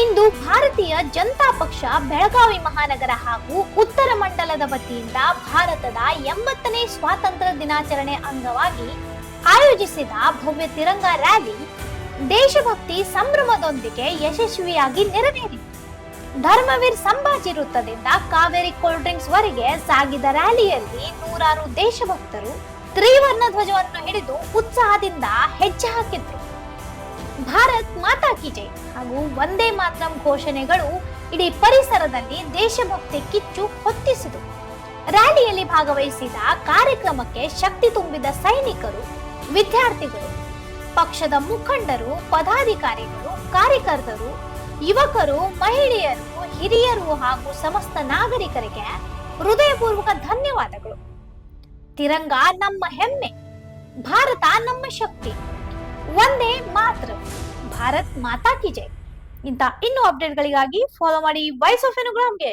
ಇಂದು ಭಾರತೀಯ ಜನತಾ ಪಕ್ಷ ಬೆಳಗಾವಿ ಮಹಾನಗರ ಹಾಗೂ ಉತ್ತರ ಮಂಡಲದ ವತಿಯಿಂದ ಭಾರತದ 80ನೇ ಸ್ವಾತಂತ್ರ್ಯ ದಿನಾಚರಣೆ ಅಂಗವಾಗಿ ಆಯೋಜಿಸಿದ ಭವ್ಯ ತಿರಂಗ ರ್ಯಾಲಿ ದೇಶಭಕ್ತಿ ಸಂಭ್ರಮದೊಂದಿಗೆ ಯಶಸ್ವಿಯಾಗಿ ನೆರವೇರಿತು. ಧರ್ಮವೀರ್ ಸಂಭಾಜಿ ವೃತ್ತದಿಂದ ಕಾವೇರಿ ಕೋಲ್ಡ್ ಡ್ರಿಂಕ್ಸ್ ವರೆಗೆ ಸಾಗಿದ ರ್ಯಾಲಿಯಲ್ಲಿ ನೂರಾರು ದೇಶಭಕ್ತರು ತ್ರಿವರ್ಣ ಧ್ವಜವನ್ನು ಹಿಡಿದು ಉತ್ಸಾಹದಿಂದ ಹೆಜ್ಜೆ ಹಾಕಿದ್ರು. ಭಾರತ್ ಮಾತಾ ಕಿ ಜೈ ಹಾಗೂ ವಂದೇ ಮಾತರಂ ಘೋಷಣೆಗಳು ಇಡೀ ಪರಿಸರದಲ್ಲಿ ದೇಶಭಕ್ತಿ ಕಿಚ್ಚು ಹೊತ್ತಿಸಿತು. ರ್ಯಾಲಿಯಲ್ಲಿ ಭಾಗವಹಿಸಿದ ಕಾರ್ಯಕ್ರಮಕ್ಕೆ ಶಕ್ತಿ ತುಂಬಿದ ಸೈನಿಕರು, ವಿದ್ಯಾರ್ಥಿಗಳು, ಪಕ್ಷದ ಮುಖಂಡರು, ಪದಾಧಿಕಾರಿಗಳು, ಕಾರ್ಯಕರ್ತರು, ಯುವಕರು, ಮಹಿಳೆಯರು, ಹಿರಿಯರು ಹಾಗೂ ಸಮಸ್ತ ನಾಗರಿಕರಿಗೆ ಹೃದಯಪೂರ್ವಕ ಧನ್ಯವಾದಗಳು. ತಿರಂಗ ನಮ್ಮ ಹೆಮ್ಮೆ, ಭಾರತ ನಮ್ಮ ಶಕ್ತಿ. ವಂದೇ ಮಾತರಂ. ಭಾರತ್ ಮಾತಾ ಕಿ ಜೈ. ಇಂಥ ಇನ್ನೂ ಅಪ್ಡೇಟ್ಗಳಿಗಾಗಿ ಫಾಲೋ ಮಾಡಿ ವಾಯ್ಸ್ ಆಫ್ ಎನುಗ್ರಾಮ್ಗೆ.